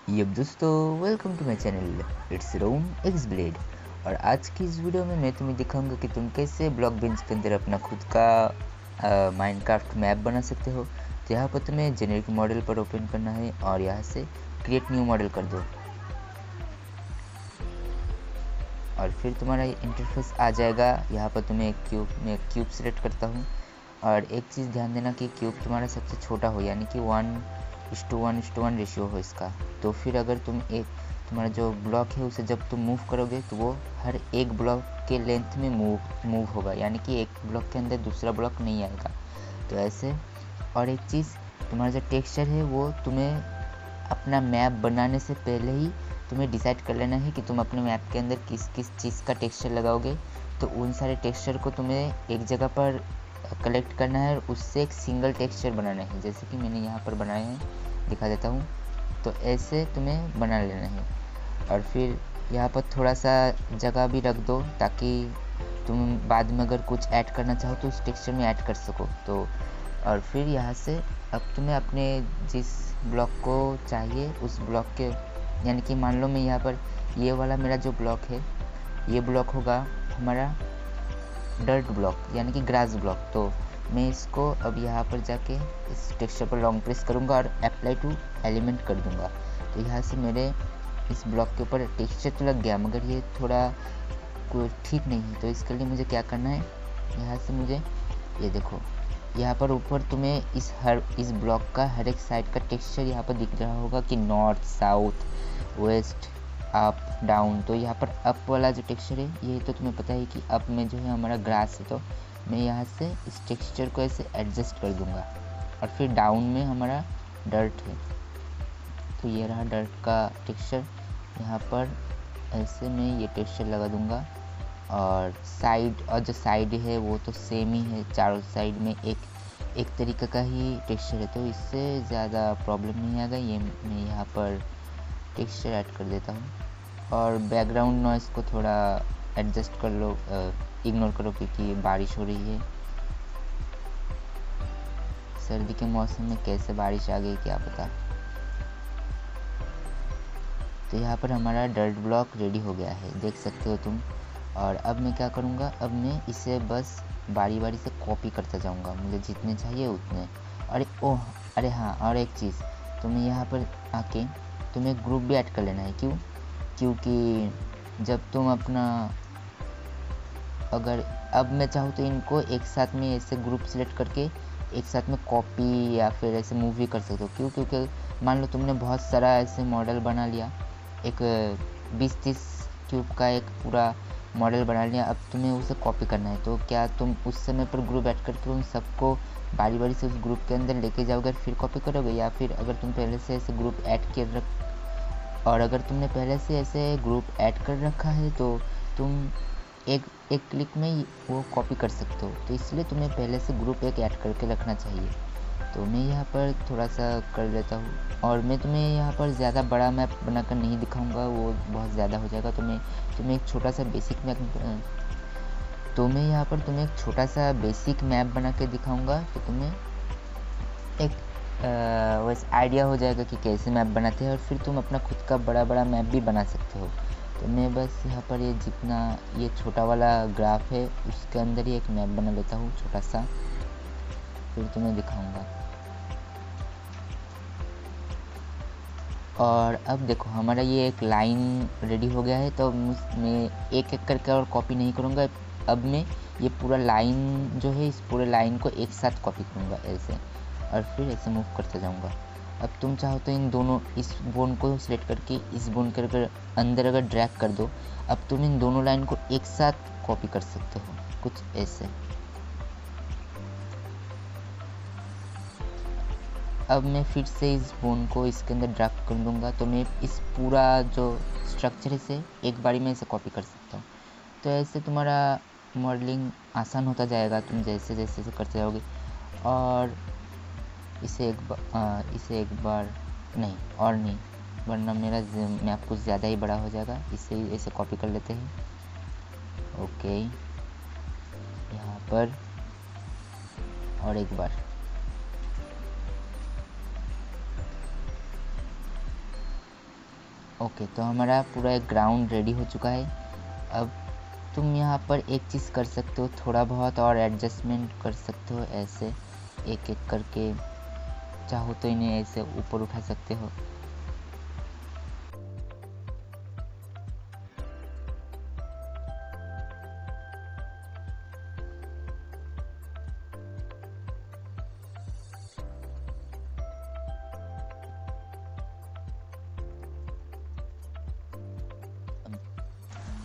Yup दोस्तों, welcome to my channel. It's Rome X blade. और आज की इस वीडियो में मैं तुम्हें दिखाऊंगा कि तुम कैसे ब्लॉक बेंच के अंदर अपना खुद का माइनक्राफ्ट मैप बना सकते हो। तो यहाँ पर तुम्हें जेनेरिक मॉडल पर ओपन करना है और यहाँ से क्रिएट न्यू मॉडल कर दो और फिर तुम्हारा इंटरफेस आ जाएगा। यहाँ पर तुम्हें मैं क्यूब सेलेक्ट करता हूँ और एक चीज़ ध्यान देना कि क्यूब तुम्हारा सबसे छोटा हो, यानी कि 1:1:1 रेशियो हो इसका। तो फिर अगर तुम्हारा जो ब्लॉक है उसे जब तुम मूव करोगे तो वो हर एक ब्लॉक के लेंथ में मूव होगा, यानी कि एक ब्लॉक के अंदर दूसरा ब्लॉक नहीं आएगा। तो ऐसे। और एक चीज़, तुम्हारा जो टेक्सचर है वो तुम्हें अपना मैप बनाने से पहले ही तुम्हें डिसाइड कर लेना है कि तुम अपने मैप के अंदर किस किस चीज़ का टेक्सचर लगाओगे। तो उन सारे टेक्सचर को तुम्हें एक जगह पर कलेक्ट करना है और उससे एक सिंगल टेक्सचर बनाना है, जैसे कि मैंने यहाँ पर बनाए हैं, दिखा देता हूँ। तो ऐसे तुम्हें बना लेना है और फिर यहाँ पर थोड़ा सा जगह भी रख दो ताकि तुम बाद में अगर कुछ ऐड करना चाहो तो उस टेक्सचर में ऐड कर सको। तो और फिर यहाँ से अब तुम्हें अपने जिस ब्लॉक को चाहिए उस ब्लॉक के, यानी कि मान लो मैं यहाँ पर ये वाला मेरा जो ब्लॉक है, ये ब्लॉक होगा हमारा डर्ट ब्लॉक, यानी कि ग्रास ब्लॉक। तो मैं इसको अब यहाँ पर जाके इस टेक्सचर पर लॉन्ग प्रेस करूँगा और अप्लाई टू एलिमेंट कर दूँगा। तो यहाँ से मेरे इस ब्लॉक के ऊपर टेक्सचर तो लग गया, मगर ये थोड़ा कोई ठीक नहीं है। तो इसके लिए मुझे क्या करना है, यहाँ से मुझे ये देखो, यहाँ पर ऊपर तुम्हें इस ब्लॉक का हर एक साइड का टेक्सचर यहाँ पर दिख रहा होगा कि north, south, west, up, down. तो यहाँ पर अप वाला जो टेक्सचर है ये तो तुम्हें पता है कि अप में जो है हमारा ग्रास है, तो मैं यहाँ से इस टेक्सचर को ऐसे एडजस्ट कर दूँगा। और फिर डाउन में हमारा डर्ट है, तो ये रहा डर्ट का टेक्सचर। यहाँ पर ऐसे मैं ये टेक्सचर लगा दूँगा और जो साइड है वो तो सेम ही है, चारों साइड में एक तरीके का ही टेक्सचर है, तो इससे ज़्यादा प्रॉब्लम नहीं आएगा। ये मैं यहाँ पर टेक्सचर ऐड कर देता हूँ और बैकग्राउंड नॉइज़ को थोड़ा एडजस्ट कर लो, इग्नोर करो क्योंकि बारिश हो रही है। सर्दी के मौसम में कैसे बारिश आ गई क्या पता। तो यहाँ पर हमारा डर्ट ब्लॉक रेडी हो गया है, देख सकते हो तुम। और अब मैं क्या करूँगा, अब मैं इसे बस बारी बारी से कॉपी करता जाऊँगा, मुझे जितने चाहिए उतने। अरे हाँ, और एक चीज़, तुम्हें यहाँ पर आके तुम्हें ग्रुप भी ऐड कर लेना है। क्योंकि जब तुम अपना, अगर अब मैं चाहूँ तो इनको एक साथ में ऐसे ग्रुप सेलेक्ट करके एक साथ में कॉपी या फिर ऐसे मूव भी कर सकते हो। क्योंकि मान लो तुमने बहुत सारा ऐसे मॉडल बना लिया, एक 20-30 क्यूब का एक पूरा मॉडल बना लिया, अब तुम्हें उसे कॉपी करना है। तो क्या तुम उस समय पर ग्रुप ऐड करके उन सबको बारी बारी से उस ग्रुप के अंदर लेके जाओगे फिर कॉपी करोगे, या फिर अगर तुम पहले से ऐसे ग्रुप ऐड अगर तुमने पहले से ऐसे ग्रुप ऐड कर रखा है तो तुम एक क्लिक में ही वो कॉपी कर सकते हो। तो इसलिए तुम्हें पहले से ग्रुप एक ऐड करके रखना चाहिए। तो मैं यहाँ पर थोड़ा सा कर लेता हूँ और मैं तुम्हें यहाँ पर ज़्यादा बड़ा मैप बनाकर नहीं दिखाऊंगा, वो बहुत ज़्यादा हो जाएगा। तो मैं तुम्हें एक छोटा सा बेसिक मैप बना के दिखाऊंगा, तो तुम्हें एक वैसे आइडिया हो जाएगा कि कैसे मैप बनाते हैं और फिर तुम अपना खुद का बड़ा बड़ा मैप भी बना सकते हो। तो मैं बस यहाँ पर ये छोटा वाला ग्राफ है उसके अंदर ही एक मैप बना लेता हूँ छोटा सा, फिर तुम्हें दिखाऊंगा। और अब देखो हमारा ये एक लाइन रेडी हो गया है। तो मैं एक एक करके और कॉपी नहीं करूँगा, अब मैं ये पूरा लाइन जो है इस पूरे लाइन को एक साथ कॉपी करूँगा ऐसे, और फिर ऐसे मूव करते जाऊँगा। अब तुम चाहो तो इस बोन को सिलेक्ट करके इस बोन के अंदर अगर ड्रैग कर दो, अब तुम इन दोनों लाइन को एक साथ कॉपी कर सकते हो, कुछ ऐसे। अब मैं फिर से इस बोन को इसके अंदर ड्रैग कर दूँगा, तो मैं इस पूरा जो स्ट्रक्चर से एक बारी में इसे कॉपी कर सकता हूँ। तो ऐसे तुम्हारा मॉडलिंग आसान होता जाएगा, तुम जैसे जैसे करते जाओगे। और इसे एक बार नहीं, और नहीं, वरना मेरा मैप कुछ ज़्यादा ही बड़ा हो जाएगा। इसे ऐसे कॉपी कर लेते हैं। ओके, यहाँ पर और एक बार। ओके, तो हमारा पूरा एक ग्राउंड रेडी हो चुका है। अब तुम यहाँ पर एक चीज़ कर सकते हो, थोड़ा बहुत और एडजस्टमेंट कर सकते हो। ऐसे एक एक करके चाहो तो इन्हें ऐसे ऊपर उठा सकते हो।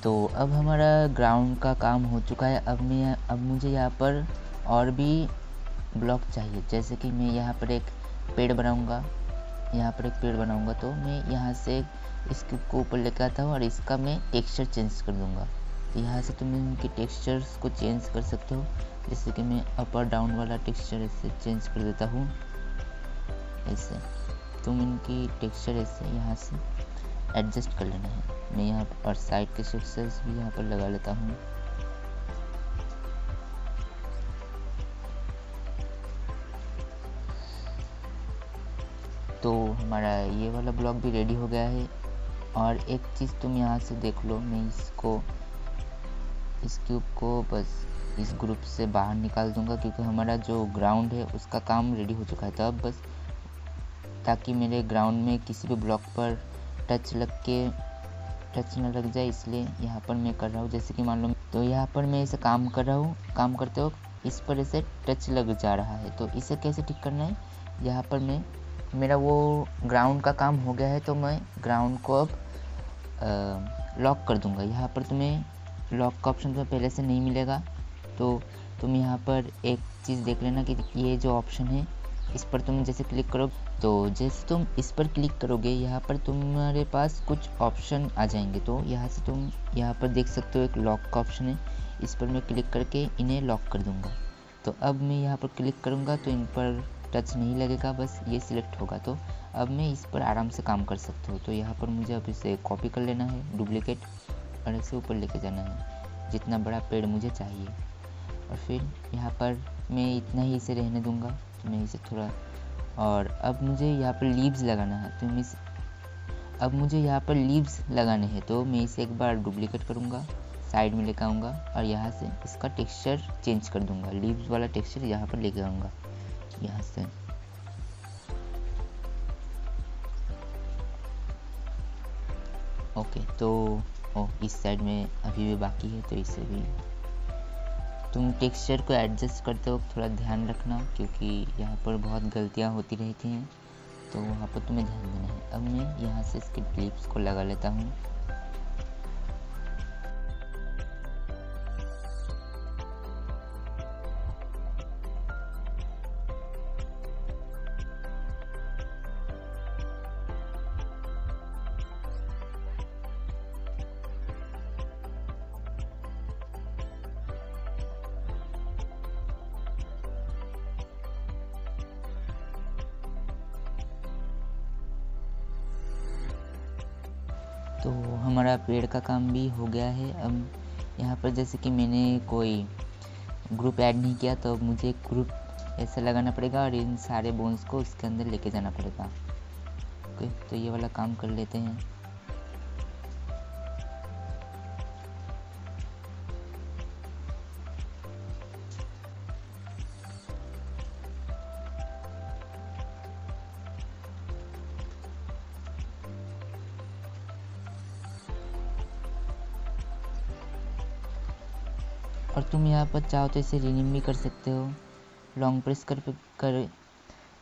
तो अब हमारा ग्राउंड का काम हो चुका है। अब मुझे यहाँ पर और भी ब्लॉक चाहिए। जैसे कि मैं यहाँ पर एक पेड़ बनाऊँगा, तो मैं यहाँ से इस क्यूब को ऊपर लेकर आता हूँ और इसका मैं टेक्सचर चेंज कर दूँगा। तो यहाँ से तुम इनके टेक्सचर्स को चेंज कर सकते हो। जैसे कि मैं अपर डाउन वाला टेक्सचर ऐसे चेंज कर देता हूँ। ऐसे तुम इनकी टेक्सचर ऐसे यहाँ से एडजस्ट कर लेना है। मैं यहाँ पर साइड के टेक्सचर्स भी यहाँ पर लगा लेता हूँ। तो हमारा ये वाला ब्लॉक भी रेडी हो गया है। और एक चीज़ तुम यहाँ से देख लो, मैं इस क्यूब को बस इस ग्रुप से बाहर निकाल दूंगा, क्योंकि हमारा जो ग्राउंड है उसका काम रेडी हो चुका है। तो अब बस ताकि मेरे ग्राउंड में किसी भी ब्लॉक पर टच न लग जाए, इसलिए यहाँ पर मैं कर रहा हूँ। जैसे कि मान लो, तो यहाँ पर मैं इसे काम कर रहा हूँ, काम करते वक्त इस पर ऐसे टच लग जा रहा है। तो इसे कैसे ठीक करना है, यहाँ पर मेरा वो ग्राउंड का काम हो गया है, तो मैं ग्राउंड को अब लॉक कर दूंगा। यहाँ पर तुम्हें लॉक का ऑप्शन तुम्हें पहले से नहीं मिलेगा। तो तुम यहाँ पर एक चीज़ देख लेना कि ये जो ऑप्शन है, इस पर तुम जैसे क्लिक करो, तो जैसे तुम इस पर क्लिक करोगे, यहाँ पर तुम्हारे पास कुछ ऑप्शन आ जाएंगे। तो यहाँ से तुम यहाँ पर देख सकते हो एक लॉक का ऑप्शन है, इस पर मैं क्लिक करके इन्हें लॉक कर दूंगा। तो अब मैं यहाँ पर क्लिक करूँगा तो इन पर टच नहीं लगेगा, बस ये सिलेक्ट होगा। तो अब मैं इस पर आराम से काम कर सकता हूँ। तो यहाँ पर मुझे अब इसे कॉपी कर लेना है, डुप्लीकेट, और इसे ऊपर लेके जाना है जितना बड़ा पेड़ मुझे चाहिए। और फिर यहाँ पर मैं इतना ही इसे रहने दूँगा। तो मैं इसे थोड़ा, और अब मुझे यहाँ पर लीव्स लगाना है। अब मुझे यहाँ पर लीव्स लगाने हैं, तो मैं इसे एक बार डुप्लीकेट करूँगा, साइड में लेकर आऊँगा और यहाँ से इसका टेक्सचर चेंज कर दूँगा। लीव्स वाला टेक्सचर यहाँ पर लेके आऊँगा यहाँ से। ओके, तो इस साइड में अभी भी बाकी है, तो इसे भी तुम टेक्सचर को एडजस्ट करते वक्त थोड़ा ध्यान रखना, क्योंकि यहाँ पर बहुत गलतियाँ होती रहती हैं, तो वहाँ पर तुम्हें ध्यान देना है। अब मैं यहाँ से इसके क्लिप्स को लगा लेता हूँ। तो हमारा पेड़ का काम भी हो गया है। अब यहाँ पर जैसे कि मैंने कोई ग्रुप ऐड नहीं किया, तो मुझे एक ग्रुप ऐसा लगाना पड़ेगा और इन सारे बोन्स को इसके अंदर लेके जाना पड़ेगा। ओके, तो ये वाला काम कर लेते हैं। और तुम यहाँ पर चाहो तो इसे रीनेम भी कर सकते हो। लॉन्ग प्रेस कर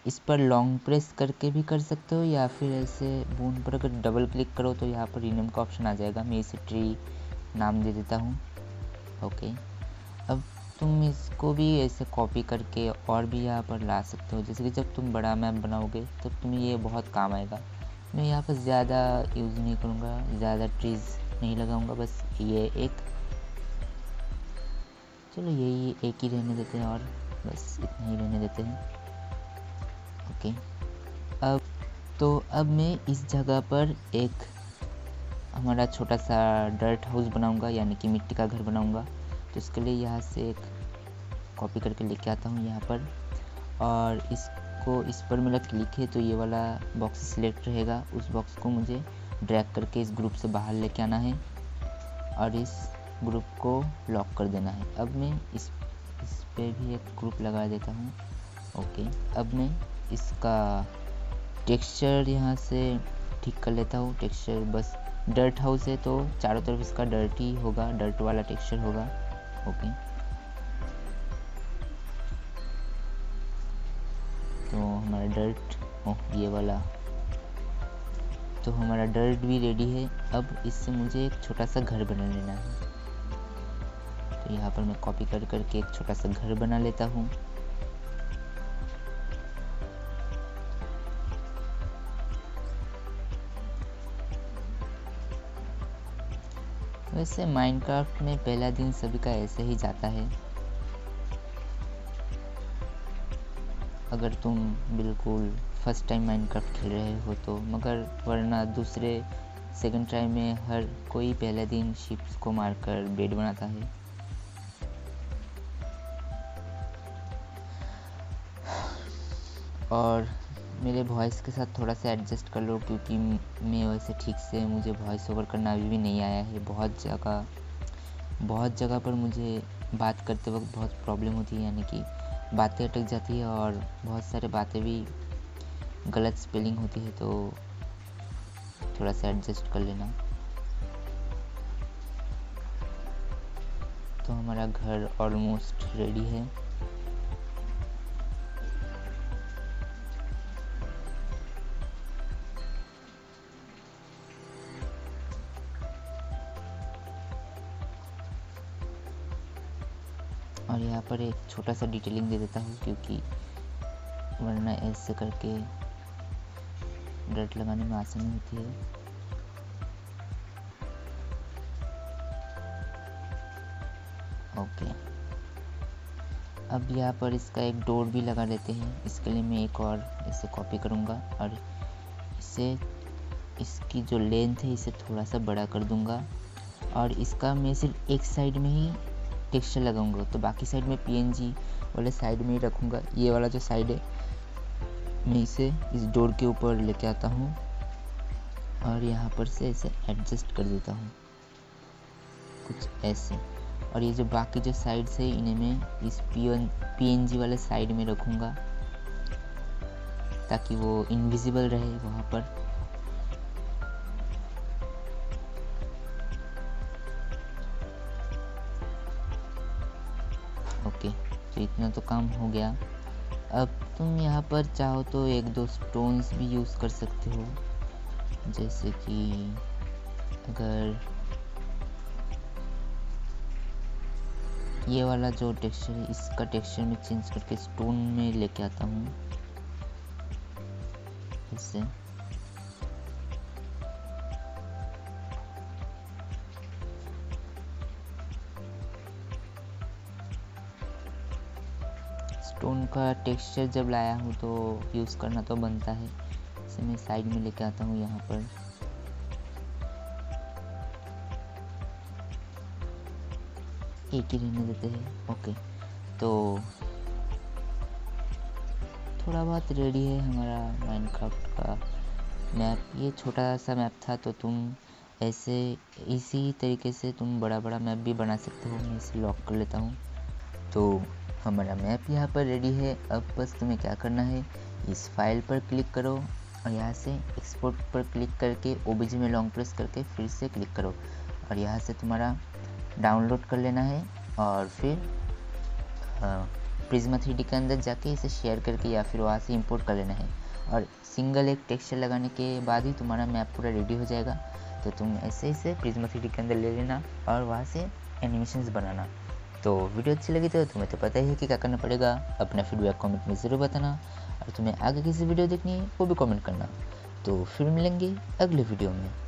इस पर लॉन्ग प्रेस करके भी कर सकते हो, या फिर ऐसे बोन पर अगर डबल क्लिक करो तो यहाँ पर रीनेम का ऑप्शन आ जाएगा। मैं इसे ट्री नाम दे देता हूँ। ओके, अब तुम इसको भी ऐसे कॉपी करके और भी यहाँ पर ला सकते हो। जैसे कि जब तुम बड़ा मैप बनाओगे तब तुम्हें ये बहुत काम आएगा। मैं यहाँ पर ज़्यादा यूज़ नहीं करूँगा, ज़्यादा ट्रीज़ नहीं लगाऊँगा, बस ये एक, चलो यही एक ही रहने देते हैं और बस इतना ही रहने देते हैं। ओके, अब मैं इस जगह पर एक हमारा छोटा सा डर्ट हाउस बनाऊंगा, यानी कि मिट्टी का घर बनाऊंगा। तो इसके लिए यहाँ से एक कॉपी करके लेके आता हूँ यहाँ पर, और इसको इस पर मेरा क्लिक है तो ये वाला बॉक्स सिलेक्ट रहेगा। उस बॉक्स को मुझे ड्रैग करके इस ग्रुप से बाहर लेके आना है और इस ग्रुप को लॉक कर देना है। अब मैं इस पे भी एक ग्रुप लगा देता हूँ। ओके, अब मैं इसका टेक्सचर यहाँ से ठीक कर लेता हूँ। टेक्सचर बस डर्ट हाउस है तो चारों तरफ इसका डर्ट ही होगा, डर्ट वाला टेक्सचर होगा। ओके, तो हमारा डर्ट ये वाला, तो हमारा डर्ट भी रेडी है। अब इससे मुझे एक छोटा सा घर बना लेना है। तो यहाँ पर मैं कॉपी कर करके एक छोटा सा घर बना लेता हूँ। वैसे माइनक्राफ्ट में पहला दिन सभी का ऐसे ही जाता है। अगर तुम बिल्कुल फर्स्ट टाइम माइनक्राफ्ट खेल रहे हो तो, मगर वरना दूसरे सेकंड टाइम में हर कोई पहले दिन शिप्स को मारकर बेड बनाता है। और मेरे वॉइस के साथ थोड़ा सा एडजस्ट कर लो, क्योंकि मैं वैसे ठीक से मुझे वॉइस ओवर करना अभी भी नहीं आया है। बहुत जगह पर मुझे बात करते वक्त बहुत प्रॉब्लम होती है, यानी कि बातें अटक जाती है और बहुत सारे बातें भी गलत स्पेलिंग होती है, तो थोड़ा सा एडजस्ट कर लेना। तो हमारा घर ऑलमोस्ट रेडी है। और यहाँ पर एक छोटा सा डिटेलिंग दे देता हूँ, क्योंकि वरना ऐसे करके डर्ट लगाने में आसानी होती है। ओके, अब यहाँ पर इसका एक डोर भी लगा लेते हैं। इसके लिए मैं एक और इसे कॉपी करूँगा और इसकी जो लेंथ है इसे थोड़ा सा बड़ा कर दूँगा और इसका मैं सिर्फ एक साइड में ही टेक्सचर लगाऊंगा, तो बाकी साइड में पीएनजी वाले साइड में ही रखूँगा। ये वाला जो साइड है मैं इसे इस डोर के ऊपर लेके आता हूँ और यहाँ पर से इसे एडजस्ट कर देता हूँ कुछ ऐसे। और ये जो बाकी जो साइड्स है इन्हें मैं इस पीएनजी वाले साइड में रखूँगा ताकि वो इनविजिबल रहे वहाँ पर। ओके, तो इतना तो काम हो गया। अब तुम यहाँ पर चाहो तो एक दो स्टोन्स भी यूज़ कर सकते हो, जैसे कि अगर ये वाला जो टेक्सचर है इसका टेक्सचर में चेंज करके स्टोन में लेके आता हूँ इससे। स्टोन का टेक्सचर जब लाया हूँ तो यूज़ करना तो बनता है। इसे मैं साइड में लेके आता हूँ यहाँ पर। एक ही रहने देते हैं। ओके, तो थोड़ा बहुत रेडी है हमारा माइनक्राफ्ट का मैप। ये छोटा सा मैप था, तो तुम ऐसे इसी तरीके से तुम बड़ा बड़ा मैप भी बना सकते हो। मैं इसे लॉक कर लेता हूँ। तो हमारा मैप यहाँ पर रेडी है। अब बस तुम्हें क्या करना है, इस फाइल पर क्लिक करो और यहाँ से एक्सपोर्ट पर क्लिक करके ओबीजे में लॉन्ग प्रेस करके फिर से क्लिक करो और यहाँ से तुम्हारा डाउनलोड कर लेना है और फिर प्रिज्मा 3D के अंदर जाके इसे शेयर करके या फिर वहाँ से इंपोर्ट कर लेना है। और सिंगल एक टेक्सचर लगाने के बाद ही तुम्हारा मैप पूरा रेडी हो जाएगा। तो तुम ऐसे इसे प्रिज्मा 3D के अंदर ले लेना और वहाँ से एनिमेशंस बनाना। तो वीडियो अच्छी लगी तो तुम्हें तो पता ही है कि क्या करना पड़ेगा। अपना फीडबैक कमेंट में ज़रूर बताना और तुम्हें आगे किसी वीडियो देखनी है वो भी कमेंट करना। तो फिर मिलेंगे अगले वीडियो में।